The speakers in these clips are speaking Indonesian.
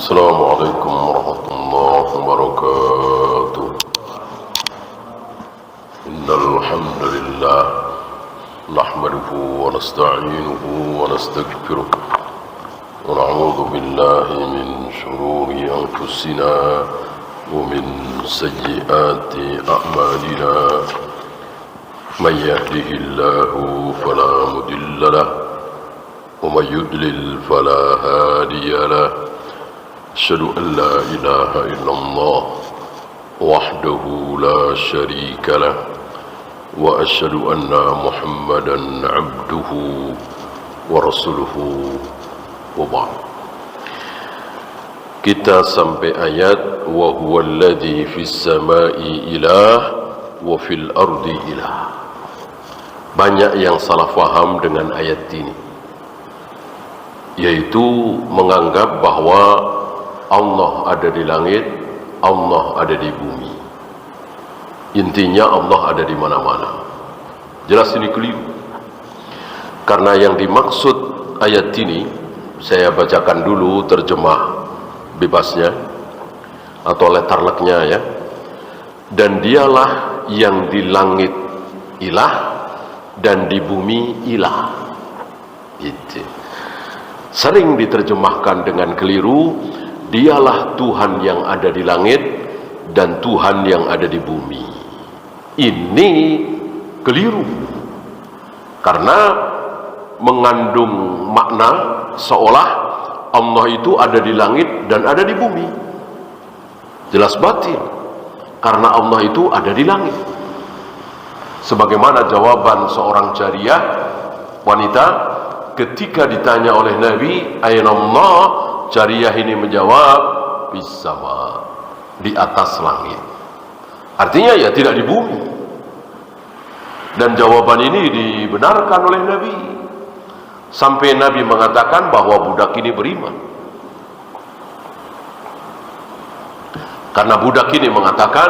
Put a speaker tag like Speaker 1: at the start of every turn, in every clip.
Speaker 1: السلام عليكم ورحمة الله وبركاته. إن الحمد لله نحمده ونستعينه ونستغفره ونعوذ بالله من شرور أنفسنا ومن سيئات أعمالنا. من يهده الله فلا مضل له ومن يضلل فلا هادي له. أشهد أن لا إله إلا الله وحده لا شريك له وأشهد أن محمدا عبده ورسوله وبعد. Kita sampai ayat wa huwallazi fis samai ilah wa fil ardi ilah. Banyak yang salah faham dengan ayat ini, yaitu menganggap bahwa Allah ada di langit, Allah ada di bumi. Intinya Allah ada di mana-mana. Jelas ini keliru. Karena yang dimaksud ayat ini, saya bacakan dulu terjemah bebasnya atau letterleknya ya. Dan dialah yang di langit ilah dan di bumi ilah. Itu sering diterjemahkan dengan keliru. Dialah Tuhan yang ada di langit dan Tuhan yang ada di bumi. Ini keliru karena mengandung makna seolah Allah itu ada di langit dan ada di bumi. Jelas batil, karena Allah itu ada di langit. Sebagaimana jawaban seorang jariyah wanita ketika ditanya oleh Nabi, "Aina Allah?" Jariyah ini menjawab, "Bis-sama," di atas langit. Artinya ya tidak di bumi. Dan jawaban ini dibenarkan oleh Nabi. Sampai Nabi mengatakan bahwa budak ini beriman. Karena budak ini mengatakan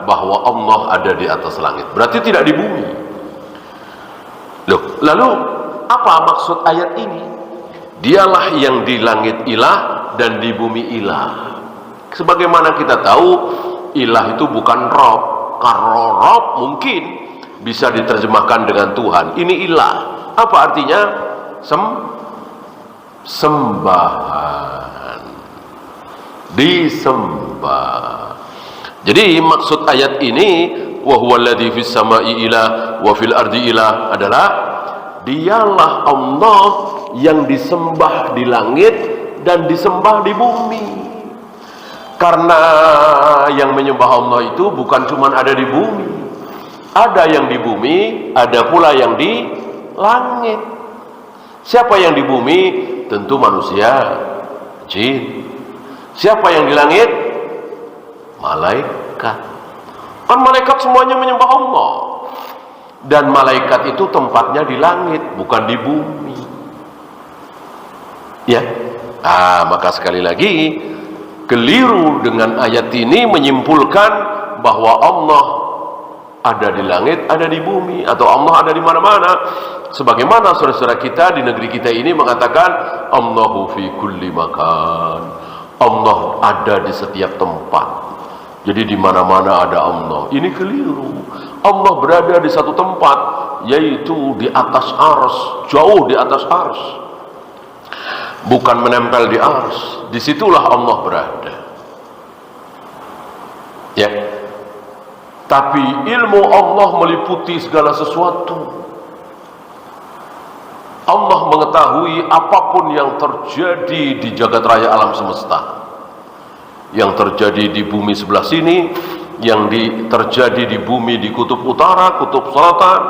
Speaker 1: bahwa Allah ada di atas langit. Berarti tidak di bumi. Loh, lalu apa maksud ayat ini? Dialah yang di langit ilah dan di bumi ilah. Sebagaimana kita tahu, ilah itu bukan Rob. Karena Rob mungkin bisa diterjemahkan dengan Tuhan. Ini ilah. Apa artinya? Sembahan. Disembah. Jadi maksud ayat ini, wa huwallazi fis samai ilah wa fil ardi ilah, adalah dialah Allah yang disembah di langit dan disembah di bumi. Karena yang menyembah Allah itu bukan cuma ada di bumi, ada yang di bumi, ada pula yang di langit. Siapa yang di bumi? Tentu manusia, jin. Siapa yang di langit? Malaikat. Kan malaikat semuanya menyembah Allah. Dan malaikat itu tempatnya di langit, bukan di bumi. Ya, maka sekali lagi keliru dengan ayat ini menyimpulkan bahwa Allah ada di langit, ada di bumi, atau Allah ada di mana-mana. Sebagaimana saudara-saudara kita di negeri kita ini mengatakan Allahu fi kulli makan. Allah ada di setiap tempat. Jadi di mana-mana ada Allah. Ini keliru. Allah berada di satu tempat, yaitu di atas ars, jauh di atas ars. Bukan menempel di ars. Disitulah Allah berada. Ya. Tapi ilmu Allah meliputi segala sesuatu. Allah mengetahui apapun yang terjadi di jagat raya alam semesta. Yang terjadi di bumi sebelah sini, yang terjadi di bumi di kutub utara, kutub selatan,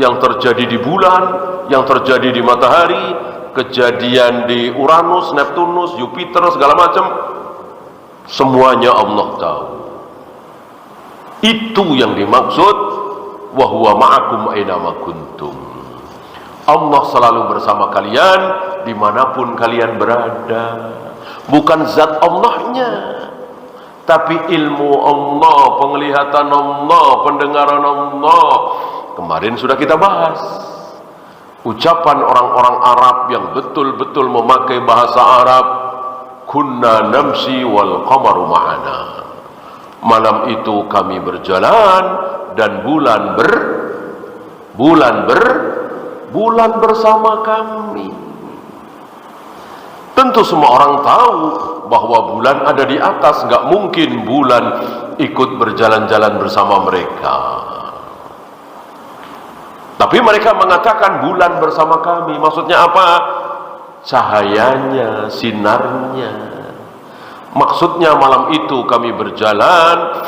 Speaker 1: yang terjadi di bulan, yang terjadi di matahari, kejadian di Uranus, Neptunus, Jupiter, segala macam, semuanya Allah tahu. Itu yang dimaksud wa huwa ma'akum aina ma kuntum. Allah selalu bersama kalian dimanapun kalian berada. Bukan zat Allahnya, tapi ilmu Allah, penglihatan Allah, pendengaran Allah. Kemarin sudah kita bahas ucapan orang-orang Arab yang betul-betul memakai bahasa Arab kunna namsi wal qamaru ma'ana. Malam itu kami berjalan dan bulan bersama kami. Tentu semua orang tahu bahwa bulan ada di atas, nggak mungkin bulan ikut berjalan-jalan bersama mereka. Tapi mereka mengatakan bulan bersama kami. Maksudnya apa? Cahayanya, sinarnya. Maksudnya malam itu kami berjalan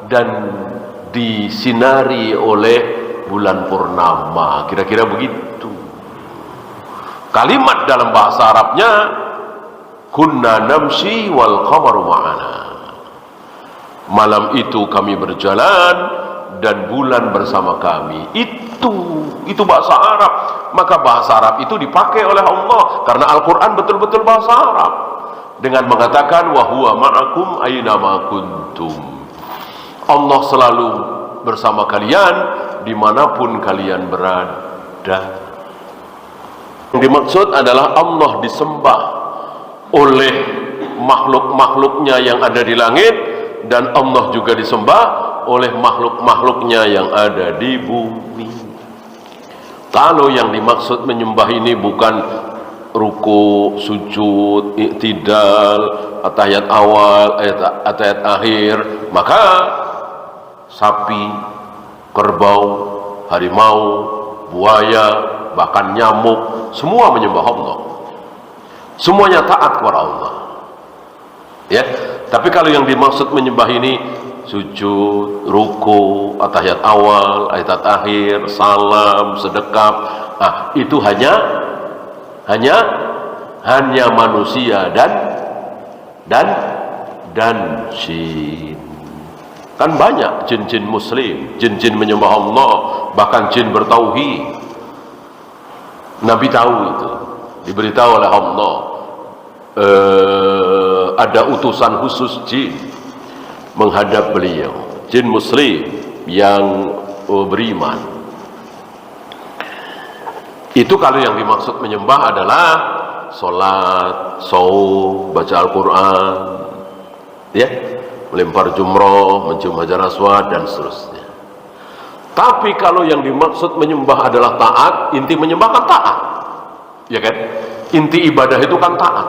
Speaker 1: dan disinari oleh bulan purnama. Kira-kira begitu. Kalimat dalam bahasa Arabnya kunna namsi wal qamaru ma'ana. Malam itu kami berjalan dan bulan bersama kami. Itu bahasa Arab. Maka bahasa Arab itu dipakai oleh Allah karena Al-Quran betul-betul bahasa Arab dengan mengatakan wa huwa ma'akum aina ma kuntum. Allah selalu bersama kalian dimanapun kalian berada. Yang dimaksud adalah Allah disembah oleh makhluk-makhluknya yang ada di langit, dan Allah juga disembah oleh makhluk-makhluknya yang ada di bumi. Kalau yang dimaksud menyembah ini bukan ruku, sujud, i'tidal, tahiyat awal, tahiyat akhir, maka sapi, kerbau, harimau, buaya, bahkan nyamuk, semua menyembah Allah. Semuanya taat kepada Allah. Ya, tapi kalau yang dimaksud menyembah ini sujud, ruku, tahiyat awal, tahiyat akhir, salam, sedekap, itu hanya manusia dan jin. Kan banyak jin-jin muslim, jin-jin menyembah Allah, bahkan jin bertauhid. Nabi tahu itu, diberitahu oleh Allah. Ada utusan khusus jin menghadap beliau, jin muslim yang beriman. Itu kalau yang dimaksud menyembah adalah sholat, saum, baca Al-Quran, ya, melempar jumroh, mencium hajar aswad, dan seterusnya. Tapi kalau yang dimaksud menyembah adalah taat, inti menyembah kan taat, ya kan? Inti ibadah itu kan taat.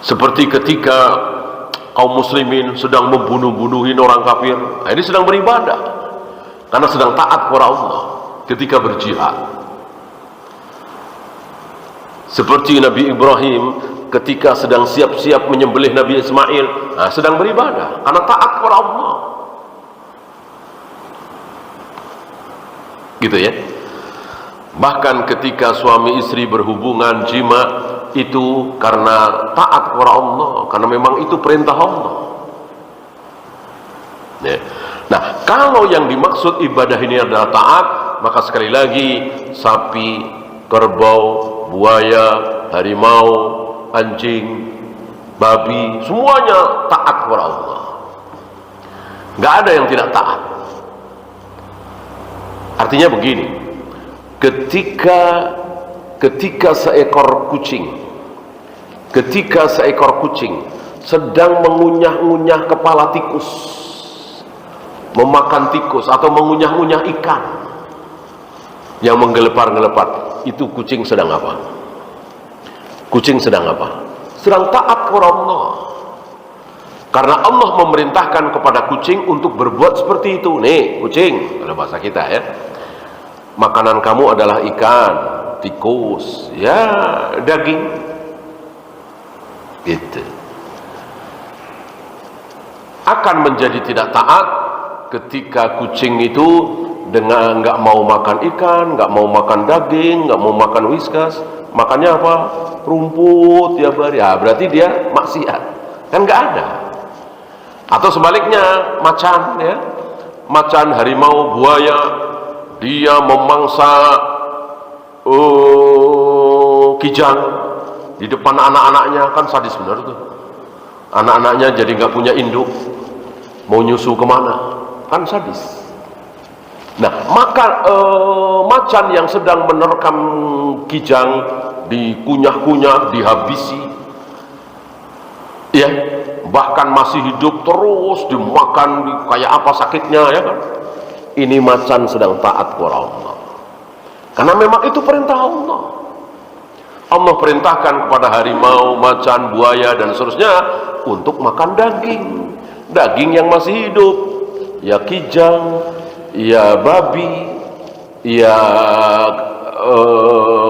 Speaker 1: Seperti ketika kaum muslimin sedang membunuh-bunuhin orang kafir, ini sedang beribadah karena sedang taat kepada Allah ketika berjihad. Seperti Nabi Ibrahim ketika sedang siap-siap menyembelih Nabi Ismail, sedang beribadah karena taat kepada Allah. Gitu ya. Bahkan ketika suami istri berhubungan jima, itu karena taat kepada Allah, karena memang itu perintah Allah. Ya. Nah, kalau yang dimaksud ibadah ini adalah taat, maka sekali lagi sapi, kerbau, buaya, harimau, anjing, babi, semuanya taat kepada Allah. Nggak ada yang tidak taat. Artinya begini, ketika seekor kucing sedang mengunyah-ngunyah kepala tikus, memakan tikus atau mengunyah-ngunyah ikan yang menggelepar-gelepar, itu kucing sedang apa? Kucing sedang apa? Sedang taat kepada Allah. Karena Allah memerintahkan kepada kucing untuk berbuat seperti itu. Nih, kucing, dalam bahasa kita ya, makanan kamu adalah ikan, tikus, ya, daging, gitu. Akan menjadi tidak taat ketika kucing itu dengan nggak mau makan ikan, nggak mau makan daging, nggak mau makan whiskas, makannya apa? Rumput tiap hari. Ya, berarti dia maksiat, kan nggak ada. Atau sebaliknya, macan, ya, macan, harimau, buaya, dia memangsa kijang di depan anak-anaknya, kan sadis benar tuh. Anak-anaknya jadi nggak punya induk, mau nyusu kemana, kan sadis. Nah, maka macan yang sedang menerkam kijang dikunyah-kunyah, dihabisi, ya, bahkan masih hidup terus dimakan, kayak apa sakitnya, ya kan? Ini macan sedang taat kepada Allah, karena memang itu perintah Allah. Allah perintahkan kepada harimau, macan, buaya dan seterusnya untuk makan daging yang masih hidup, ya kijang, ya babi, ya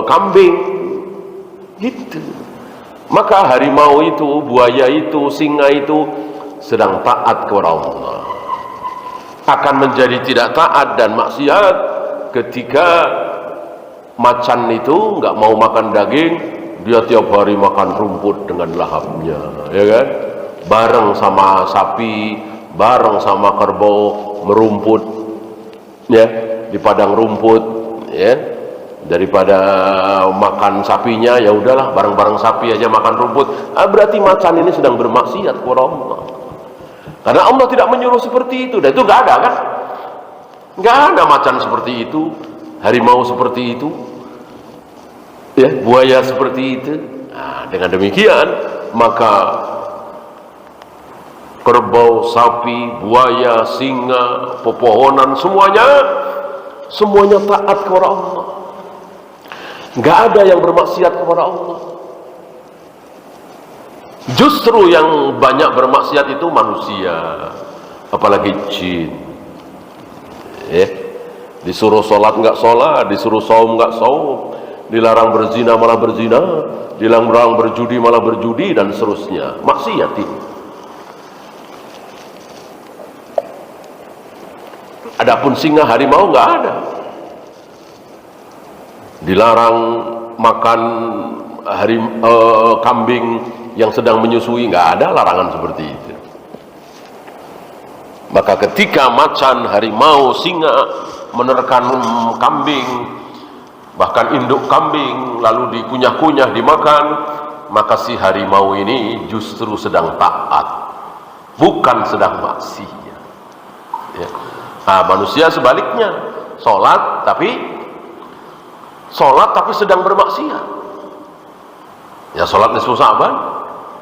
Speaker 1: kambing, gitu. Maka harimau itu, buaya itu, singa itu sedang taat kepada Allah. Akan menjadi tidak taat dan maksiat ketika macan itu nggak mau makan daging, dia tiap hari makan rumput dengan lahapnya, ya kan? Bareng sama sapi, bareng sama kerbau merumput, ya, di padang rumput, ya. Daripada makan sapinya, ya udahlah bareng-bareng sapi aja makan rumput. Berarti macan ini sedang bermaksiat kepada Allah, karena Allah tidak menyuruh seperti itu. Dan itu nggak ada, kan? Nggak ada macan seperti itu, harimau seperti itu, ya, buaya seperti itu. Nah, dengan demikian maka kerbau, sapi, buaya, singa, pepohonan, semuanya taat kepada Allah. Nggak ada yang bermaksiat kepada Allah. Justru yang banyak bermaksiat itu manusia, apalagi jin. Disuruh sholat nggak sholat, disuruh saum nggak saum, dilarang berzina malah berzina, dilarang berjudi malah berjudi, dan seterusnya. Maksiat itu. Adapun singa, harimau nggak ada. Dilarang makan kambing yang sedang menyusui, nggak ada larangan seperti itu. Maka ketika macan, harimau, singa menerkam kambing, bahkan induk kambing, lalu dikunyah-kunyah, dimakan, maka si harimau ini justru sedang taat, bukan sedang maksiat, ya. Nah, manusia sebaliknya, sholat tapi sedang bermaksiat. Ya, sholat nisfu Sa'ban,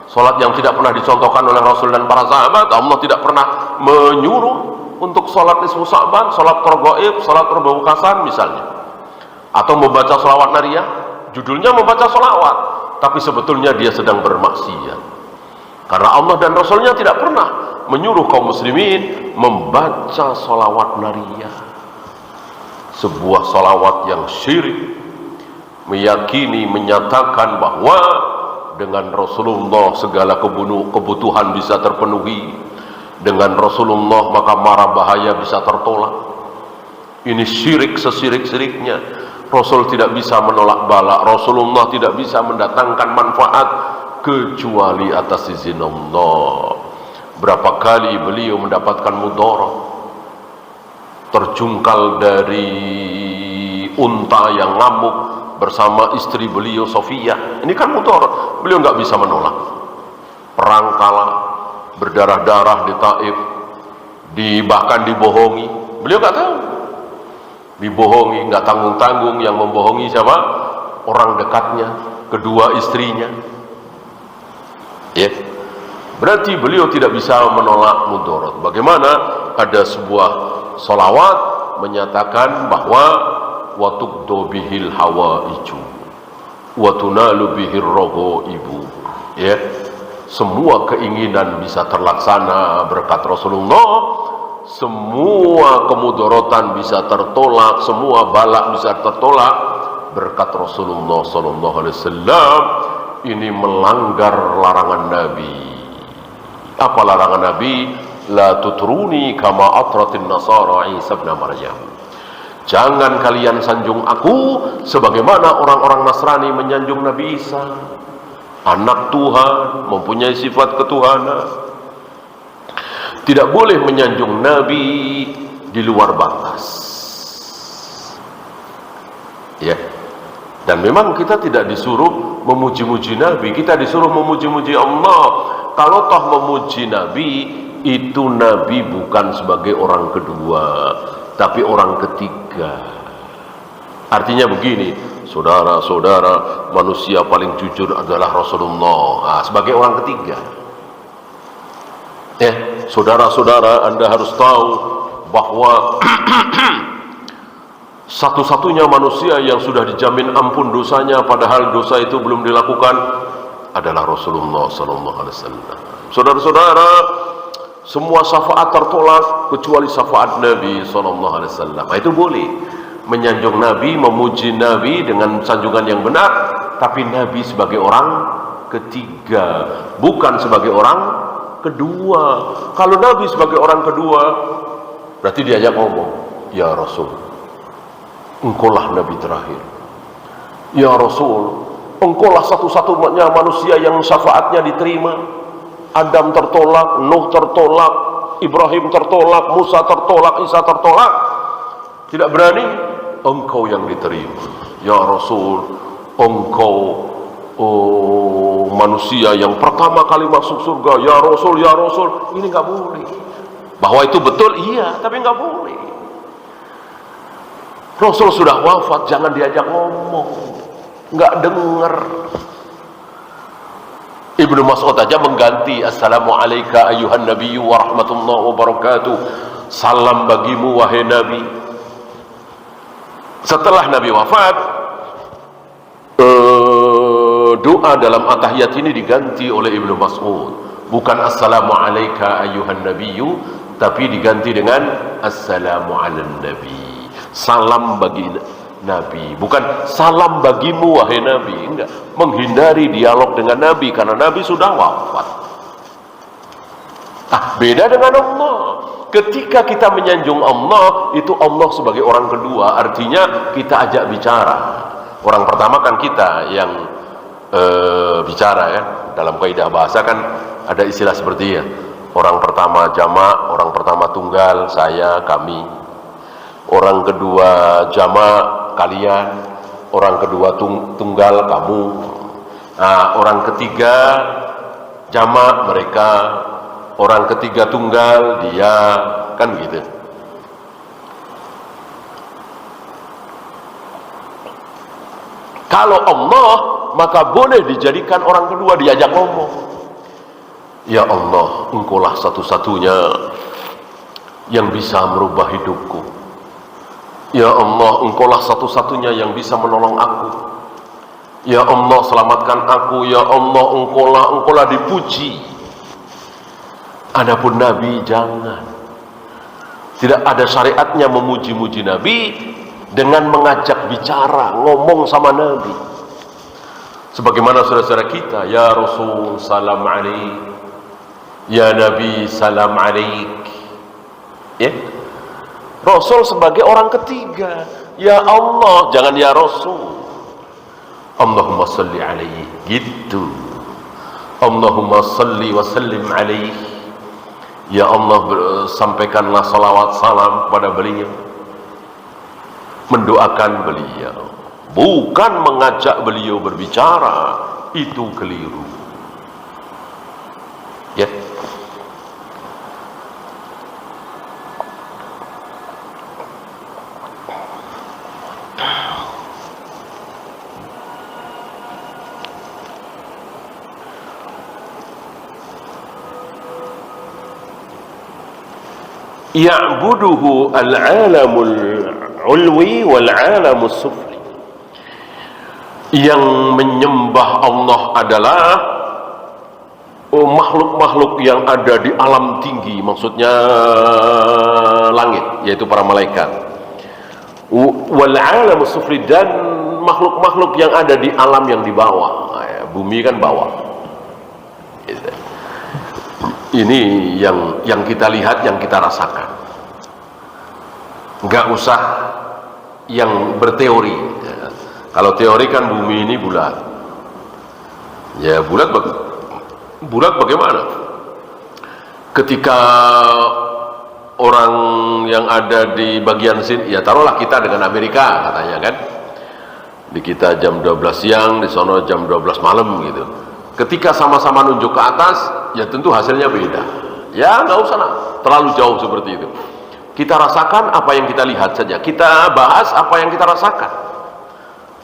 Speaker 1: sholat yang tidak pernah dicontohkan oleh Rasul dan para sahabat. Allah tidak pernah menyuruh untuk sholat nisfu Sa'ban, sholat qargaib, sholat berbukasan misalnya, atau membaca sholawat nariyah. Judulnya membaca sholawat, tapi sebetulnya dia sedang bermaksiat, karena Allah dan Rasulnya tidak pernah menyuruh kaum muslimin membaca sholawat nariyah, sebuah sholawat yang syirik. Meyakini, menyatakan bahwa dengan Rasulullah segala kebutuhan bisa terpenuhi, dengan Rasulullah maka mara bahaya bisa tertolak. Ini syirik sesirik-siriknya. Rasul tidak bisa menolak bala, Rasulullah tidak bisa mendatangkan manfaat kecuali atas izin Allah. Berapa kali beliau mendapatkan mudarat, terjungkal dari unta yang ngamuk bersama istri beliau Sofiyah. Ini kan mudarat, beliau nggak bisa menolak. Perang kalah, berdarah-darah di Taif, bahkan dibohongi, beliau nggak tahu. Dibohongi, nggak tanggung-tanggung. Yang membohongi siapa? Orang dekatnya, kedua istrinya, ya. Berarti beliau tidak bisa menolak mudarat. Bagaimana ada sebuah sholawat menyatakan bahwa wa tuqdu bihil hawaiju wa tunalu bihir ragaibu, ya, semua keinginan bisa terlaksana berkat Rasulullah, semua kemudaratan bisa tertolak, semua bala bisa tertolak berkat Rasulullah sallallahu alaihi wasallam. Ini melanggar larangan Nabi. Apa larangan Nabi? La tutruni kama atratin nasara Isa bin Maryam. Jangan kalian sanjung aku sebagaimana orang-orang Nasrani menyanjung Nabi Isa, anak Tuhan, mempunyai sifat ketuhanan. Tidak boleh menyanjung Nabi di luar batas, ya. Dan memang kita tidak disuruh memuji-muji Nabi, kita disuruh memuji-muji Allah. Kalau toh memuji Nabi, itu Nabi bukan sebagai orang kedua, tapi orang ketiga. Artinya begini, saudara-saudara, manusia paling jujur adalah Rasulullah. Sebagai orang ketiga. Saudara-saudara, Anda harus tahu bahwa satu-satunya manusia yang sudah dijamin ampun dosanya padahal dosa itu belum dilakukan adalah Rasulullah sallallahu alaihi wasallam. Saudara-saudara, semua syafaat tertolak kecuali syafaat Nabi sallallahu alaihi wasallam. Itu boleh menyanjung Nabi, memuji Nabi dengan sanjungan yang benar, tapi Nabi sebagai orang ketiga, bukan sebagai orang kedua. Kalau Nabi sebagai orang kedua, berarti diajak ngomong, ya Rasul, engkaulah Nabi terakhir. Ya Rasul, engkaulah satu-satunya manusia yang syafaatnya diterima. Adam tertolak, Nuh tertolak, Ibrahim tertolak, Musa tertolak, Isa tertolak. Tidak berani, engkau yang diterima. Ya Rasul, engkau manusia yang pertama kali masuk surga. Ya Rasul, ya Rasul. Ini nggak boleh. Bahwa itu betul, iya, tapi nggak boleh. Rasul sudah wafat, jangan diajak ngomong, nggak dengar. Ibnu Mas'ud aja mengganti, Assalamualaikum ayuhan nabiyyu wa rahmatullahi wa barakatuh. Salam bagimu wahai Nabi. Setelah Nabi wafat, doa dalam at-tahiyat ini diganti oleh Ibnu Mas'ud. Bukan Assalamualaikum ayuhan nabiyyu, tapi diganti dengan Assalamu ala nabi. Salam bagi Nabi, bukan salam bagimu wahai Nabi. Enggak, menghindari dialog dengan Nabi karena Nabi sudah wafat. Beda dengan Allah. Ketika kita menyanjung Allah, itu Allah sebagai orang kedua, artinya kita ajak bicara. Orang pertama kan kita yang bicara ya. Dalam kaidah bahasa kan ada istilah seperti ya. Orang pertama jamak, orang pertama tunggal, saya, kami. Orang kedua jamak, kalian. Orang kedua tunggal, kamu. Orang ketiga jamak, mereka. Orang ketiga tunggal, dia. Kan gitu. Kalau Allah, maka boleh dijadikan orang kedua, diajak ngomong. Ya Allah, engkaulah satu-satunya yang bisa merubah hidupku. Ya Allah, engkaulah satu-satunya yang bisa menolong aku. Ya Allah, selamatkan aku. Ya Allah, engkaulah dipuji. Adapun Nabi, jangan. Tidak ada syariatnya memuji-muji Nabi dengan mengajak bicara, ngomong sama Nabi. Sebagaimana saudara-saudara kita, ya Rasul, salam alaik. Ya Nabi, salam alaik. Ya, Rasul sebagai orang ketiga. Ya Allah, jangan ya Rasul. Allahumma salli alaihi, gitu. Allahumma salli wa sallim alaihi. Ya Allah, sampaikanlah salawat salam kepada beliau. Mendoakan beliau, bukan mengajak beliau berbicara. Itu keliru. Ya. Ya'buduhu al-alamul ulwi wal-alamus sufli. Yang menyembah Allah adalah makhluk-makhluk yang ada di alam tinggi, maksudnya langit, yaitu para malaikat. Wal-alamus sufli, dan makhluk-makhluk yang ada di alam yang di bawah. Bumi kan bawah. Ini yang kita lihat, yang kita rasakan. Nggak usah yang berteori. Kalau teori kan bumi ini bulat. Ya bulat bagaimana? Ketika orang yang ada di bagian sini, ya taruhlah kita dengan Amerika katanya kan. Di kita jam 12 siang, di sono jam 12 malam gitu. Ketika sama-sama nunjuk ke atas, ya tentu hasilnya beda. Ya nggak usah lah, terlalu jauh seperti itu. Kita rasakan apa yang kita lihat saja, kita bahas apa yang kita rasakan.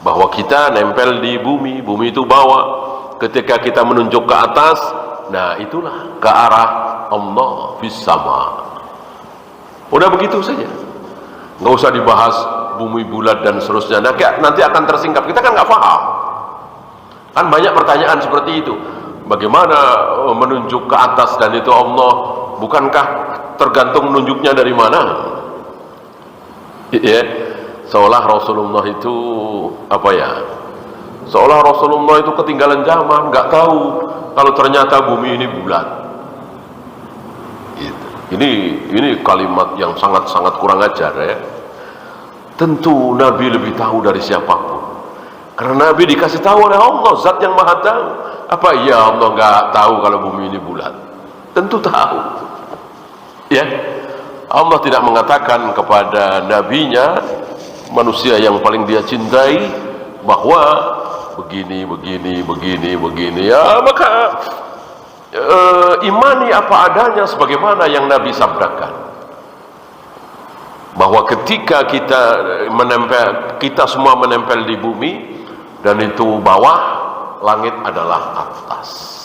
Speaker 1: Bahwa kita nempel di bumi, bumi itu bawah. Ketika kita menunjuk ke atas, nah itulah ke arah Allah fis sama. Udah begitu saja, nggak usah dibahas bumi bulat dan seterusnya. Nanti akan tersingkap, kita kan nggak paham. Kan banyak pertanyaan seperti itu. Bagaimana menunjuk ke atas dan itu Allah? Bukankah tergantung menunjuknya dari mana? Ya, seolah Rasulullah itu apa ya? Seolah Rasulullah itu ketinggalan zaman, nggak tahu kalau ternyata bumi ini bulat. Gitu. Ini kalimat yang sangat-sangat kurang ajar ya. Tentu Nabi lebih tahu dari siapapun. Karena Nabi dikasih tahu oleh Allah, Zat yang Maha Tahu. Apa iya Allah nggak tahu kalau bumi ini bulat? Tentu tahu. Ya, Allah tidak mengatakan kepada nabinya, manusia yang paling dia cintai, bahwa begini. Ya, maka imani apa adanya sebagaimana yang Nabi sabdakan. Bahwa ketika kita semua menempel di bumi dan itu bawah, langit adalah atas.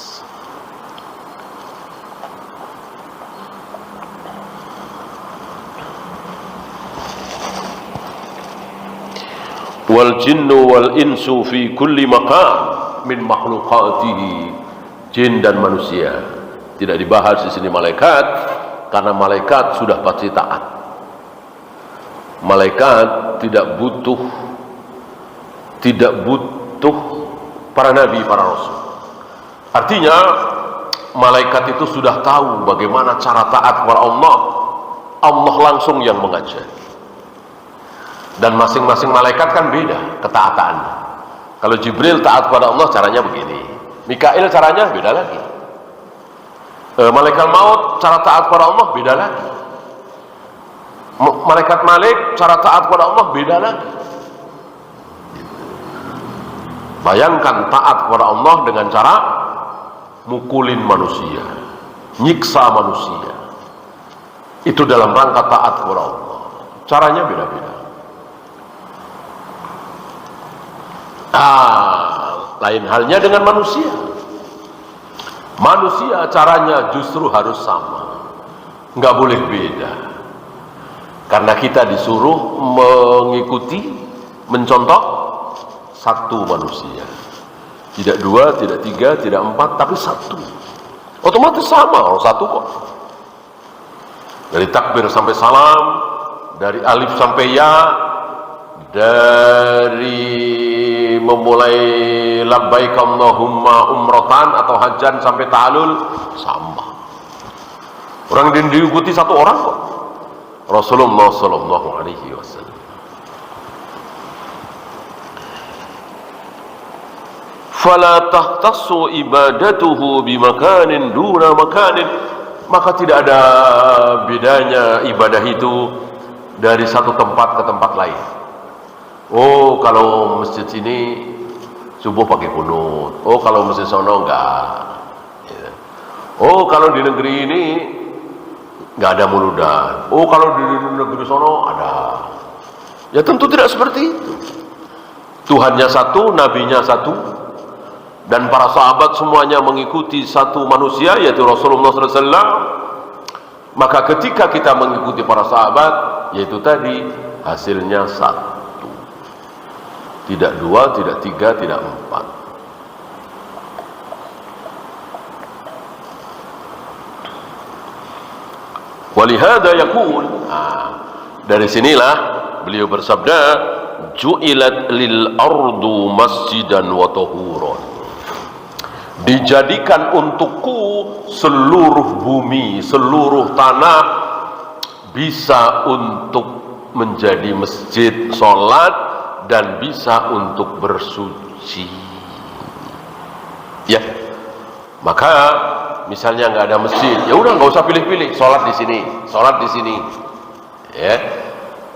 Speaker 1: Wal jinnu wal insu fi kulli maqam min makhluqatihi. Jin dan manusia. Tidak dibahas di sini malaikat, karena malaikat sudah pasti taat. Malaikat tidak butuh para nabi, para rasul. Artinya malaikat itu sudah tahu bagaimana cara taat kepada Allah. Allah langsung yang mengajar. Dan masing-masing malaikat kan beda ketaataannya. Kalau Jibril taat kepada Allah caranya begini, Mikail caranya beda lagi, malaikat maut cara taat kepada Allah beda lagi, malaikat Malik cara taat kepada Allah beda lagi. Bayangkan taat kepada Allah dengan cara mukulin manusia, nyiksa manusia, itu dalam rangka taat kepada Allah. Caranya beda-beda. Lain halnya dengan manusia. Manusia caranya justru harus sama, nggak boleh beda. Karena kita disuruh mengikuti, mencontoh satu manusia. Tidak dua, tidak tiga, tidak empat, tapi satu. Otomatis sama, orang satu kok. Dari takbir sampai salam, dari alif sampai ya, dari memulai labbaik Allahumma umratan atau hajan sampai ta'alul sama. Orang yang diikuti satu orang kok, Rasulullah sallallahu alaihi wasallam. Fala tahtassu ibadatuhu bimakanin duna makanin, maka tidak ada bedanya ibadah itu dari satu tempat ke tempat lain. Oh, kalau masjid sini subuh pakai kunut. Oh, kalau masjid sono enggak. Oh, kalau di negeri ini enggak ada muludan. Oh, kalau di negeri sono ada. Ya tentu tidak seperti itu. Tuhannya satu, nabinya satu, dan para sahabat semuanya mengikuti satu manusia, yaitu Rasulullah SAW. Maka ketika kita mengikuti para sahabat, yaitu tadi hasilnya satu. Tidak dua, tidak tiga, tidak empat. Walihada yaqul, dari sinilah beliau bersabda, ju'ilat lil ardu masjidan wa tahuran. Dijadikan untukku seluruh bumi, seluruh tanah bisa untuk menjadi masjid, salat, dan bisa untuk bersuci. Ya, maka misalnya nggak ada masjid, ya udah nggak usah pilih-pilih, sholat di sini, ya.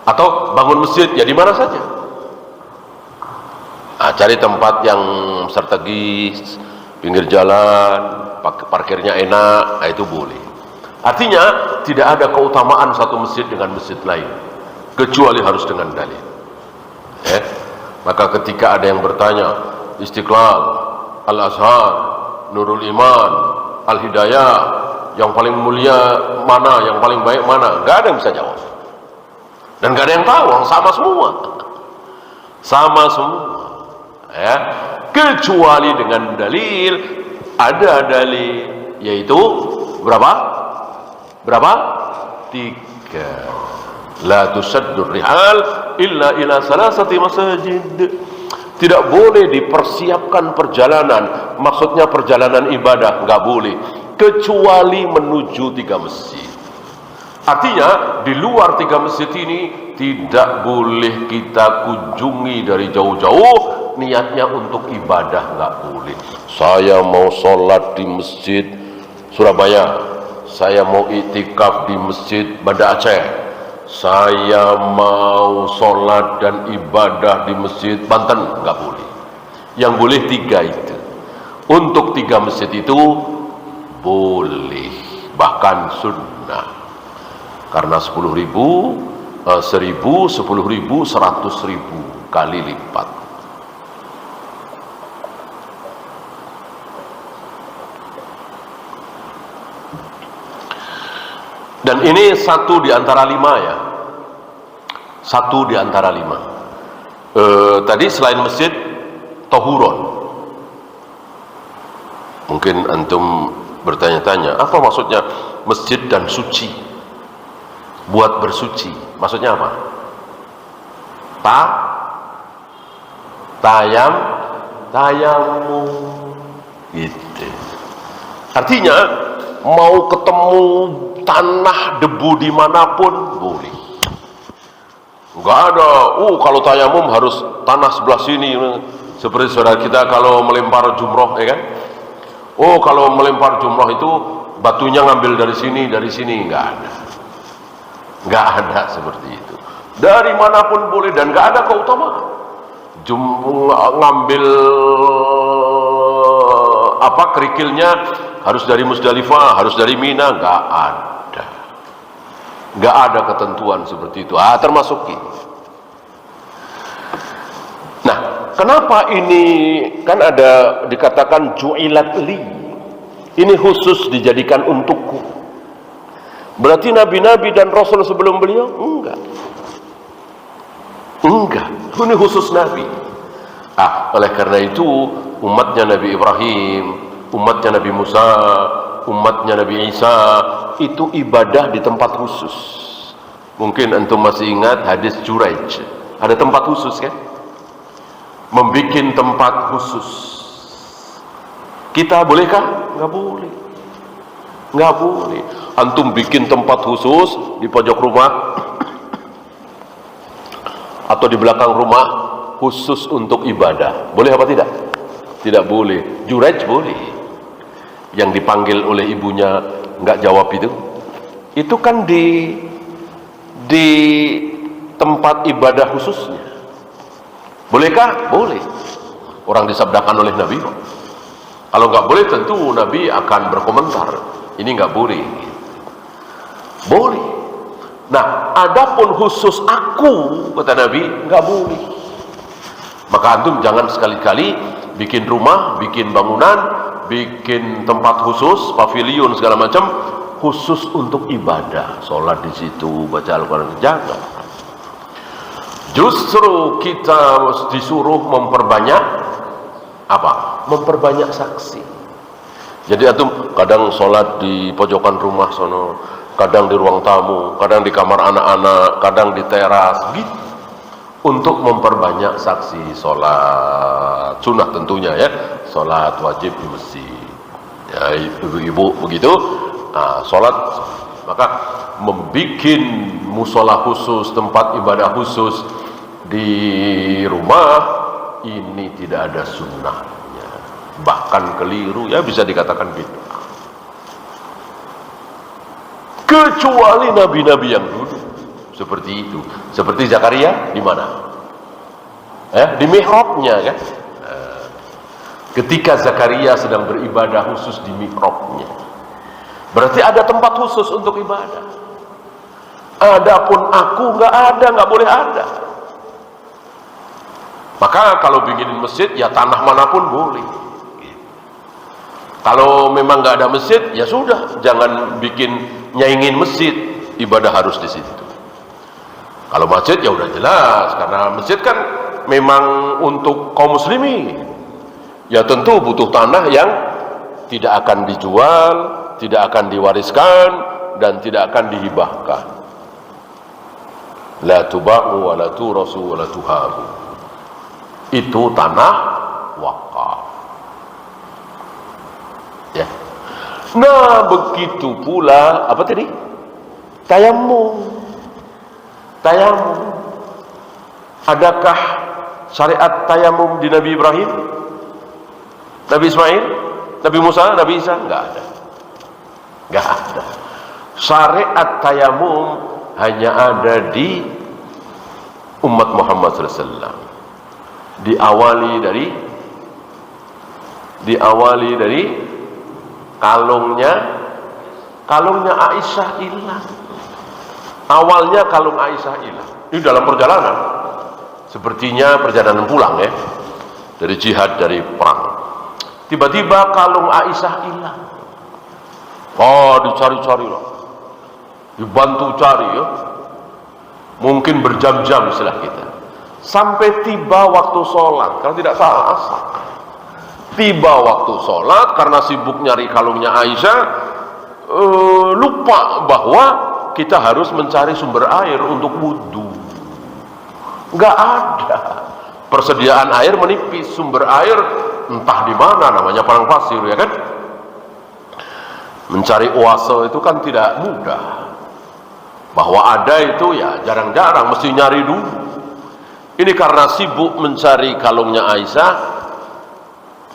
Speaker 1: Atau bangun masjid, ya di mana saja. Cari tempat yang strategis, pinggir jalan, parkirnya enak, itu boleh. Artinya tidak ada keutamaan satu masjid dengan masjid lain, kecuali harus dengan dalil. Maka ketika ada yang bertanya, Istiqlal, Al-Azhar, Nurul Iman, Al-Hidayah, yang paling mulia mana, yang paling baik mana, nggak ada yang bisa jawab. Dan nggak ada yang tahu, sama semua. Sama semua. Kecuali dengan dalil. Ada dalil, yaitu berapa? 3. La tusaddur rihal illa ila salasati masajid. Tidak boleh dipersiapkan perjalanan, maksudnya perjalanan ibadah, nggak boleh, kecuali menuju 3 masjid. Artinya di luar 3 masjid ini tidak boleh kita kunjungi dari jauh-jauh, niatnya untuk ibadah nggak boleh. Saya mau sholat di masjid Surabaya, saya mau iktikaf di masjid Banda Aceh, saya mau sholat dan ibadah di masjid Banten, nggak boleh. Yang boleh 3 itu. Untuk 3 masjid itu boleh, bahkan sunnah. Karena 10.000, 1.000, 10.000, 100.000 kali lipat. Dan ini 1 di antara 5 ya. 1 di antara 5. Tadi selain masjid, tohuron. Mungkin antum bertanya-tanya, apa maksudnya masjid dan suci? Buat bersuci, maksudnya apa? Tayamum gitu. Artinya mau ketemu tanah debu dimanapun boleh. Enggak ada, kalau tayamum harus tanah sebelah sini, seperti saudara kita kalau melempar jumroh, ya kan? Kalau melempar jumroh itu batunya ngambil dari sini, enggak ada. Enggak ada seperti itu. Dari manapun boleh dan enggak ada keutamaan. Ngambil kerikilnya harus dari Musdalifah, harus dari Mina, enggak ada. Enggak ada ketentuan seperti itu. Termasuk ini. Nah, kenapa ini kan ada dikatakan ju'ilat li? Ini khusus dijadikan untukku. Berarti nabi-nabi dan rasul sebelum beliau? Enggak. Ini khusus nabi. Oleh karena itu umatnya Nabi Ibrahim, umatnya Nabi Musa, umatnya Nabi Isa itu ibadah di tempat khusus. Mungkin antum masih ingat hadis Juraij. Ada tempat khusus kan? Membikin tempat khusus. Kita bolehkah? Enggak boleh. Enggak boleh. Antum bikin tempat khusus di pojok rumah atau di belakang rumah khusus untuk ibadah. Boleh apa tidak? Tidak boleh. Juraij boleh. Yang dipanggil oleh ibunya nggak jawab itu kan di tempat ibadah khususnya. Bolehkah? Boleh. Orang disabdakan oleh Nabi. Kalau nggak boleh tentu Nabi akan berkomentar. Ini nggak boleh. Boleh. Nah, adapun khusus aku, kata Nabi, nggak boleh. Maka antum jangan sekali-kali bikin rumah, bikin bangunan, bikin tempat khusus, pavilion segala macam khusus untuk ibadah, sholat di situ, baca Al-Quran, jangan. Justru kita disuruh memperbanyak apa? Memperbanyak saksi. Jadi antum kadang sholat di pojokan rumah sono, kadang di ruang tamu, kadang di kamar anak-anak, kadang di teras, gitu. Untuk memperbanyak saksi sholat sunnah tentunya ya, sholat wajib di masjid. Ya, ibu-ibu begitu, sholat, maka membikin musola khusus, tempat ibadah khusus di rumah ini tidak ada sunnahnya, bahkan keliru ya, bisa dikatakan bid'ah. Kecuali nabi-nabi yang dulu seperti itu, seperti Zakaria di mana? Di mihrabnya kan? Ketika Zakaria sedang beribadah khusus di mihrabnya, Berarti ada tempat khusus untuk ibadah. Adapun aku nggak ada, nggak boleh ada. Maka kalau bikinin masjid, ya tanah manapun boleh. Kalau memang nggak ada masjid, ya sudah, jangan bikin nyaingin masjid, ibadah harus di situ. Kalau masjid ya udah jelas, karena masjid kan memang untuk kaum muslimin. Ya tentu butuh tanah yang tidak akan dijual, tidak akan diwariskan, dan tidak akan dihibahkan. La tuba'u wa la turasu wa la tuhabu. Itu tanah wakaf. Ya. Nah, begitu pula apa tadi? Tayamum. Tayamum. Adakah syariat tayamum di Nabi Ibrahim, Nabi Ismail, Nabi Musa, Nabi Isa? Enggak ada. Enggak ada. Syariat tayamum hanya ada di umat Muhammad SAW. Diawali dari kalungnya Aisyah hilang. Awalnya kalung Aisyah hilang. Ini dalam perjalanan, sepertinya perjalanan pulang ya, dari jihad, dari perang. Tiba-tiba kalung Aisyah hilang. Oh, dicari-cari lah, dibantu cari ya, mungkin berjam-jam istilah kita, sampai tiba waktu sholat. Kalau tidak salah asal, tiba waktu sholat, karena sibuk nyari kalungnya Aisyah, lupa bahwa kita harus mencari sumber air untuk wudhu. Nggak ada, persediaan air menipis, sumber air entah di mana, namanya padang pasir ya kan. Mencari oase itu kan tidak mudah. Bahwa ada itu ya jarang-jarang, mesti nyari dulu. Ini karena sibuk mencari kalungnya Aisyah,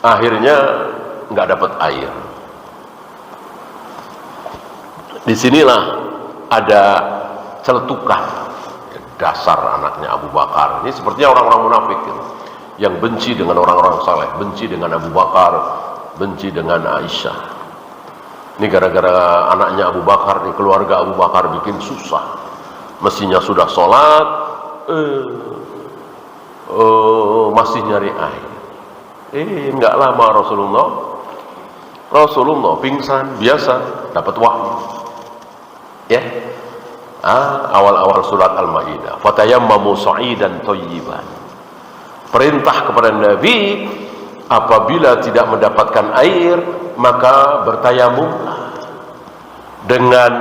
Speaker 1: akhirnya nggak dapat air. Disinilah ada celetukan, dasar anaknya Abu Bakar. Ini sepertinya orang-orang munafik yang benci dengan orang-orang saleh, benci dengan Abu Bakar, benci dengan Aisyah. Ini gara-gara anaknya Abu Bakar, nih keluarga Abu Bakar bikin susah. Mestinya sudah sholat, masih nyari air. Enggak lama Rasulullah pingsan, biasa dapat wahyu. Ya, awal-awal surat Al-Maidah. Fatayammamu sa'idan thayyiban. Perintah kepada Nabi, apabila tidak mendapatkan air, maka bertayamumlah dengan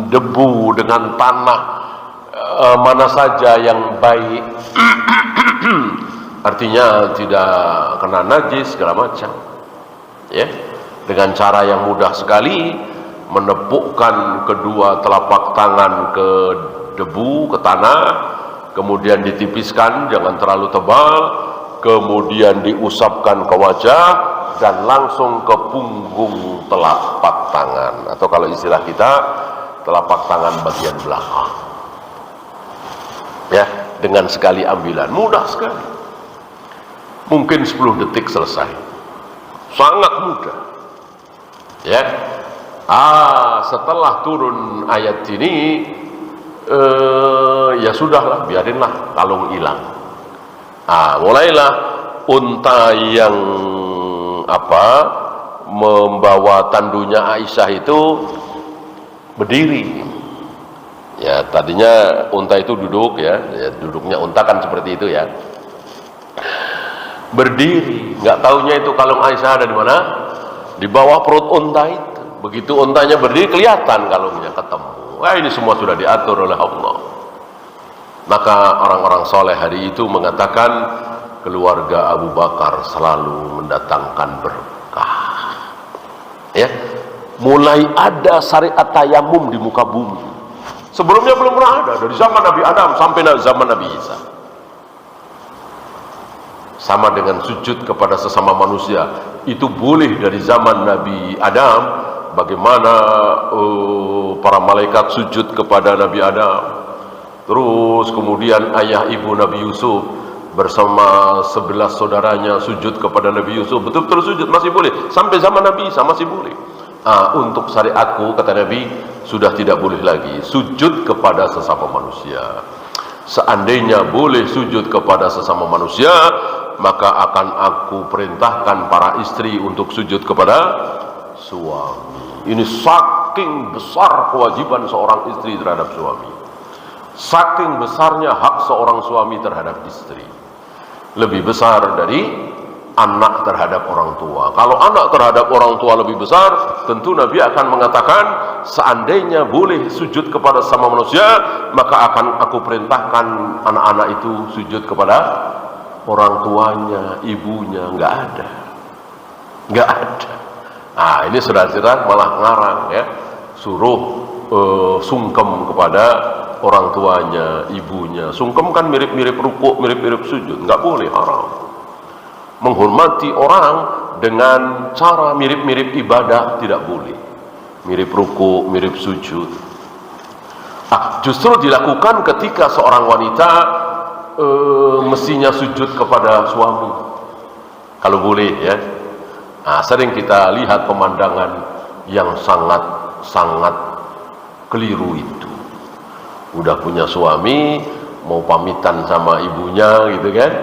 Speaker 1: debu, dengan tanah mana saja yang baik. Artinya tidak kena najis segala macam. Ya, dengan cara yang mudah sekali, menepukkan kedua telapak tangan ke debu, ke tanah, kemudian ditipiskan, jangan terlalu tebal, kemudian diusapkan ke wajah, dan langsung ke punggung telapak tangan, atau kalau istilah kita, telapak tangan bagian belakang. Ya, dengan sekali ambilan, mudah sekali. Mungkin 10 detik selesai. Sangat mudah. Ya. Setelah turun ayat ini, ya sudahlah, biarinlah kalung hilang. Mulailah unta yang membawa tandunya Aisyah itu berdiri. Ya, tadinya unta itu duduk ya, duduknya unta kan seperti itu ya. Berdiri, nggak taunya itu kalung Aisyah ada di mana? Di bawah perut unta itu. Begitu untanya berdiri, kelihatan kalungnya, ketemu. Ini semua sudah diatur oleh Allah. Maka orang-orang soleh hari itu mengatakan, keluarga Abu Bakar selalu mendatangkan berkah. Ya, mulai ada syariat tayamum di muka bumi. Sebelumnya belum pernah ada, dari zaman Nabi Adam sampai zaman Nabi Isa. Sama dengan sujud kepada sesama manusia, itu boleh dari zaman Nabi Adam. Bagaimana para malaikat sujud kepada Nabi Adam, terus kemudian ayah ibu Nabi Yusuf bersama 11 saudaranya sujud kepada Nabi Yusuf, betul-betul sujud, masih boleh. Sampai zaman Nabi Isa masih boleh. Untuk syariatku, kata Nabi, sudah tidak boleh lagi sujud kepada sesama manusia. Seandainya boleh sujud kepada sesama manusia, maka akan aku perintahkan para istri untuk sujud kepada suami. Ini saking besar kewajiban seorang istri terhadap suami, saking besarnya hak seorang suami terhadap istri, lebih besar dari anak terhadap orang tua. Kalau anak terhadap orang tua lebih besar, tentu Nabi akan mengatakan, seandainya boleh sujud kepada sama manusia, maka akan aku perintahkan anak-anak itu sujud kepada orang tuanya, ibunya. Nggak ada. Ini saudara-saudara malah ngarang ya, suruh sungkem kepada orang tuanya, ibunya. Sungkem kan mirip-mirip rukuk, mirip-mirip sujud. Nggak boleh, haram. Menghormati orang dengan cara mirip-mirip ibadah tidak boleh. Mirip ruku, mirip sujud. Justru dilakukan ketika seorang wanita mestinya sujud kepada suami. Kalau boleh ya. Sering kita lihat pemandangan yang sangat keliru itu. Udah punya suami, mau pamitan sama ibunya gitu kan.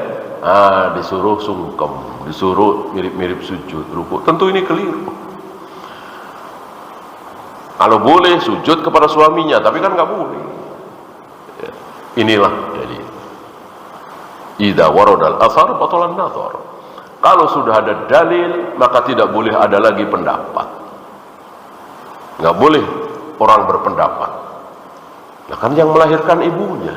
Speaker 1: Disuruh sungkem, disuruh mirip-mirip sujud, rukuk. Tentu ini keliru. Kalau boleh sujud kepada suaminya, tapi kan nggak boleh. Inilah jadi idza waradal athar batalan nazar. Kalau sudah ada dalil, maka tidak boleh ada lagi pendapat. Nggak boleh orang berpendapat. Nah, kan yang melahirkan ibunya,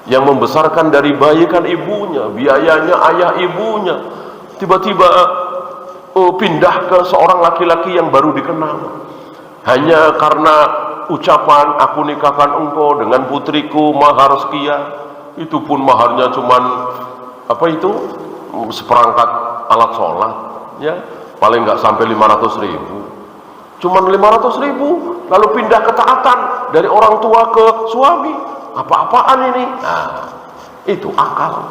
Speaker 1: yang membesarkan dari bayi kan ibunya, biayanya ayah ibunya. Tiba-tiba pindah ke seorang laki-laki yang baru dikenal, hanya karena ucapan aku nikahkan engkau dengan putriku mahar sekian. Itu pun maharnya cuman seperangkat alat sholat ya, paling nggak sampai 500.000, cuman 500.000, lalu pindah ketaatan dari orang tua ke suami. Apa-apaan ini? Itu akal,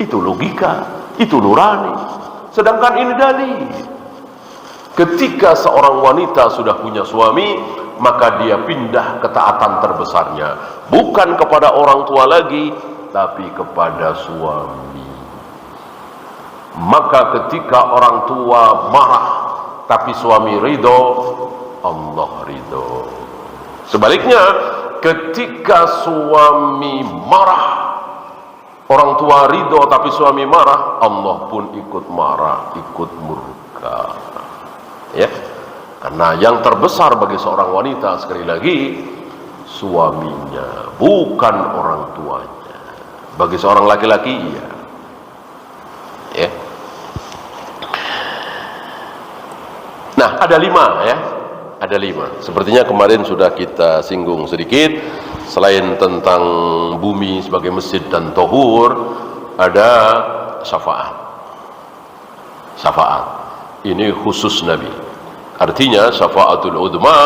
Speaker 1: itu logika, itu nurani. Sedangkan ini dalil. Ketika seorang wanita sudah punya suami, maka dia pindah ketaatan terbesarnya, bukan kepada orang tua lagi, tapi kepada suami. Maka ketika orang tua marah, tapi suami ridho, Allah ridho. Sebaliknya, ketika suami marah, orang tua ridho tapi suami marah, Allah pun ikut marah, ikut murka. Ya, karena yang terbesar bagi seorang wanita sekali lagi suaminya, bukan orang tuanya. Bagi seorang laki-laki ya. Nah, ada 5 ya. Ada 5. Sepertinya kemarin sudah kita singgung sedikit. Selain tentang bumi sebagai masjid dan tohur, ada syafaat. Syafaat ini khusus Nabi. Artinya syafaatul udma,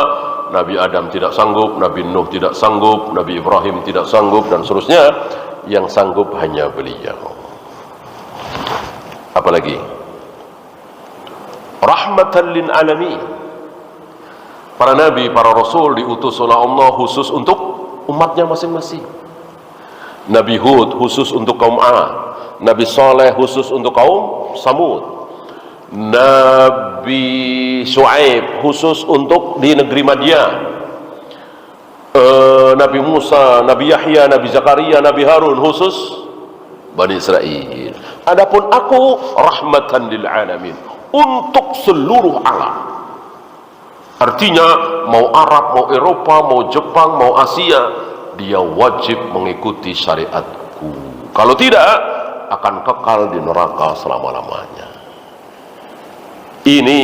Speaker 1: Nabi Adam tidak sanggup, Nabi Nuh tidak sanggup, Nabi Ibrahim tidak sanggup, dan seterusnya. Yang sanggup hanya beliau. Apalagi rahmatan lil alamin. Para nabi, para rasul diutus oleh Allah khusus untuk umatnya masing-masing. Nabi Hud khusus untuk kaum 'Ad, Nabi Saleh khusus untuk kaum Samud, Nabi Syuaib khusus untuk di negeri Madian, Nabi Musa, Nabi Yahya, Nabi Zakaria, Nabi Harun khusus Bani Israel. Adapun aku rahmatan lil alamin, untuk seluruh alam. Artinya mau Arab, mau Eropa, mau Jepang, mau Asia, dia wajib mengikuti syariatku. Kalau tidak, akan kekal di neraka selama-lamanya. Ini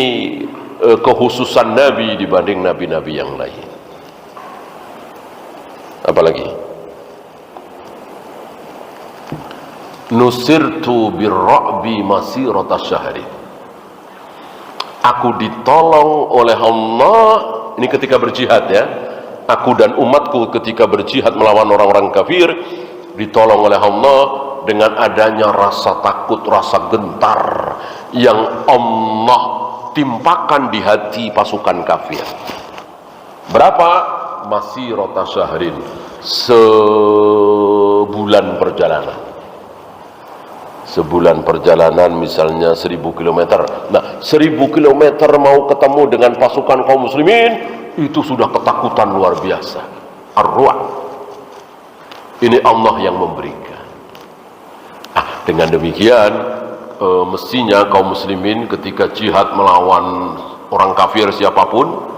Speaker 1: kekhususan Nabi dibanding nabi-nabi yang lain. Apalagi nusirtu birra'bi masirata syahri. Aku ditolong oleh Allah, ini ketika berjihad ya. Aku dan umatku ketika berjihad melawan orang-orang kafir, ditolong oleh Allah dengan adanya rasa takut, rasa gentar yang Allah timpakan di hati pasukan kafir. Berapa? Masirata syahrin, sebulan perjalanan. Sebulan perjalanan misalnya 1000 km. Nah, 1000 km mau ketemu dengan pasukan kaum muslimin, itu sudah ketakutan luar biasa. Ar-ru'b. Ini Allah yang memberikan. Dengan demikian, mestinya kaum muslimin ketika jihad melawan orang kafir siapapun,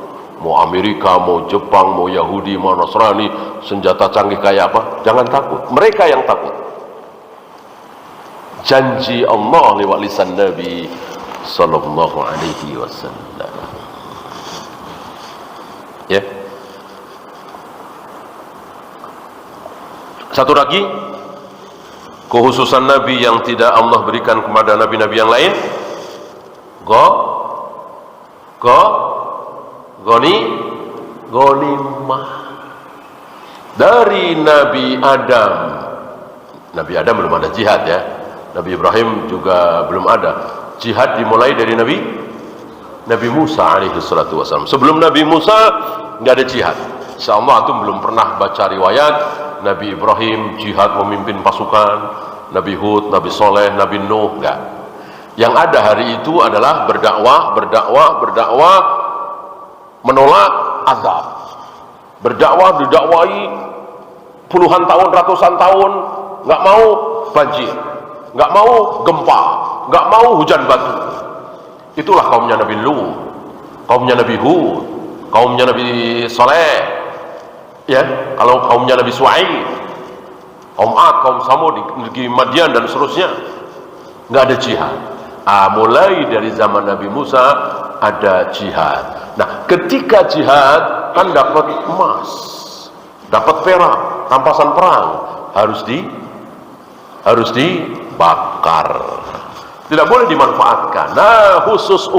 Speaker 1: mau Amerika, mau Jepang, mau Yahudi, mau Nasrani, senjata canggih kayak apa, jangan takut. Mereka yang takut. Janji Allah lewat lisan Nabi sallallahu alaihi wasallam. Ya. Satu lagi kekhususan Nabi yang tidak Allah berikan kepada nabi-nabi yang lain, ghanimah. Dari Nabi Adam. Nabi Adam belum ada jihad ya. Nabi Ibrahim juga belum ada. Jihad dimulai dari Nabi Musa alaihi salatu wasallam. Sebelum Nabi Musa nggak ada jihad. Insyaallah antum belum pernah baca riwayat Nabi Ibrahim jihad memimpin pasukan, Nabi Hud, Nabi Soleh, Nabi Nuh, enggak. Yang ada hari itu adalah berdakwah, menolak azab. Berdakwah, didakwai puluhan tahun, ratusan tahun, nggak mau banjir, nggak mau gempa, nggak mau hujan batu. Itulah kaumnya Nabi Nuh, kaumnya Nabi Hud, kaumnya Nabi Soleh. Ya, kalau kaumnya Nabi Shu'aib, kaum Ad, kaum Samud, di Madian dan seterusnya, nggak ada jihad. Mulai dari zaman Nabi Musa ada jihad. Nah, ketika jihad kan dapat emas, dapat perak, rampasan perang, harus dibakar. Tidak boleh dimanfaatkan. Nah, khusus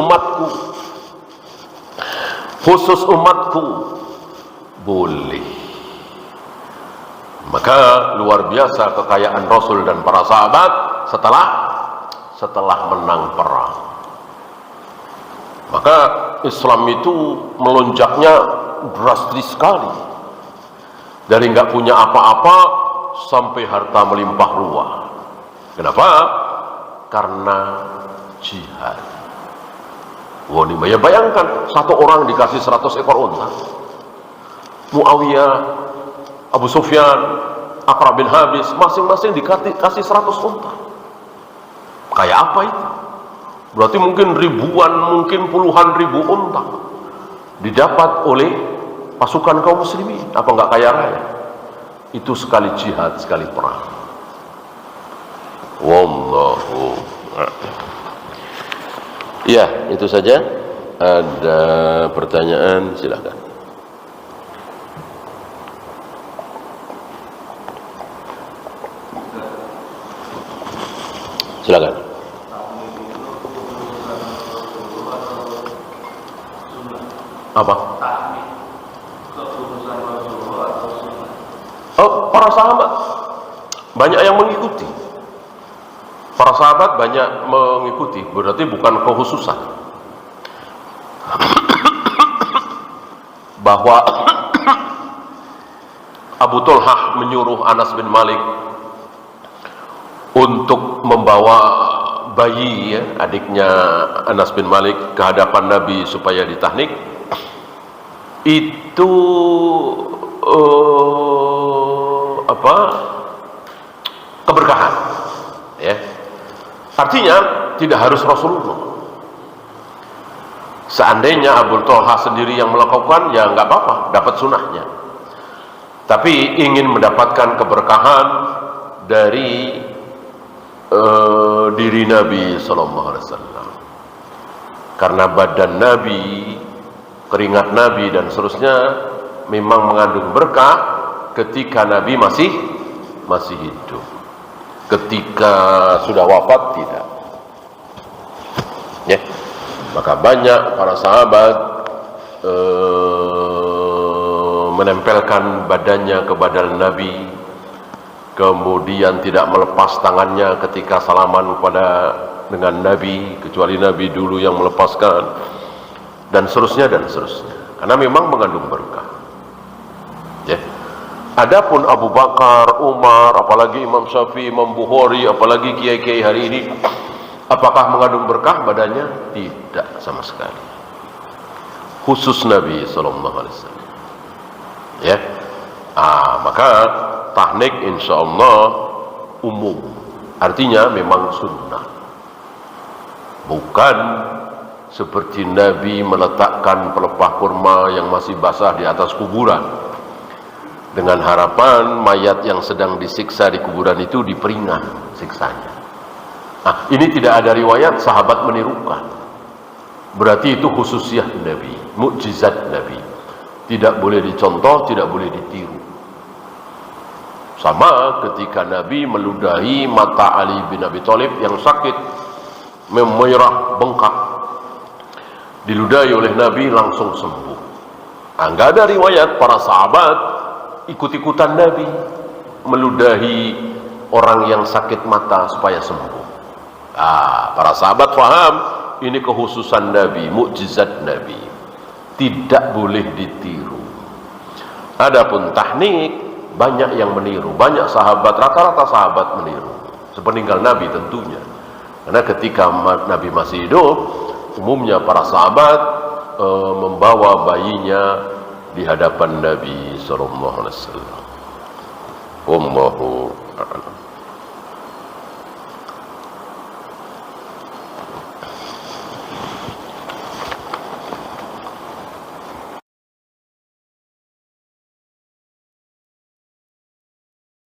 Speaker 1: umatku boleh. Maka luar biasa kekayaan Rasul dan para sahabat setelah menang perang. Maka Islam itu melonjaknya drastis sekali. Dari nggak punya apa-apa sampai harta melimpah ruah. Kenapa? Karena jihad. Ghanimah. Ya bayangkan, satu orang dikasih 100 ekor unta. Muawiyah, Abu Sufyan, Aqra bin Habis, masing-masing dikasih 100 unta. Kayak apa itu? Berarti mungkin ribuan, mungkin puluhan ribu unta didapat oleh pasukan kaum muslimin. Apa enggak kaya raya? Itu sekali jihad, sekali perang. Wallahu a'lam. Ya, itu saja. Ada pertanyaan, silakan. Silakan. Apa? Oh, para sahabat banyak yang mengikuti. Para sahabat banyak mengikuti, berarti bukan kekhususan. Bahwa Abu Talhah menyuruh Anas bin Malik untuk membawa bayi, ya, adiknya Anas bin Malik ke hadapan Nabi supaya ditahnik. Itu keberkahan, ya. Artinya tidak harus Rasulullah. Seandainya Abu Talha sendiri yang melakukan, ya nggak apa-apa, dapat sunnahnya. Tapi ingin mendapatkan keberkahan dari diri Nabi Sallallahu Alaihi Wasallam, karena badan Nabi, keringat Nabi dan seterusnya memang mengandung berkah ketika Nabi masih hidup. Ketika sudah wafat tidak. Ya, maka banyak para sahabat menempelkan badannya ke badan Nabi, kemudian tidak melepas tangannya ketika salaman kepada dengan Nabi kecuali Nabi dulu yang melepaskan, dan seterusnya dan seterusnya, karena memang mengandung berkah. Ya. Adapun Abu Bakar, Umar, apalagi Imam Syafi'i, Imam Bukhari, apalagi kiai-kiai hari ini, apakah mengandung berkah badannya? Tidak sama sekali. Khusus Nabi sallallahu alaihi wasallam. Ya. Maka tahnik insyaallah umum. Artinya memang sunnah. Bukan seperti Nabi meletakkan pelepah kurma yang masih basah di atas kuburan dengan harapan mayat yang sedang disiksa di kuburan itu diperingan siksanya. Ini tidak ada riwayat sahabat menirukan. Berarti itu khususiah Nabi, mukjizat Nabi. Tidak boleh dicontoh, tidak boleh ditiru. Sama ketika Nabi meludahi mata Ali bin Abi Thalib yang sakit, memerah, bengkak. Diludahi oleh Nabi langsung sembuh. Enggak ada riwayat para sahabat ikut-ikutan Nabi meludahi orang yang sakit mata supaya sembuh. Para sahabat faham ini kekhususan Nabi, mukjizat Nabi, tidak boleh ditiru. Adapun tahnik banyak yang meniru, banyak sahabat, rata-rata sahabat meniru sepeninggal Nabi tentunya, karena ketika Nabi masih hidup umumnya para sahabat membawa bayinya di hadapan Nabi sallallahu alaihi wasallam. Wallahu a'lam.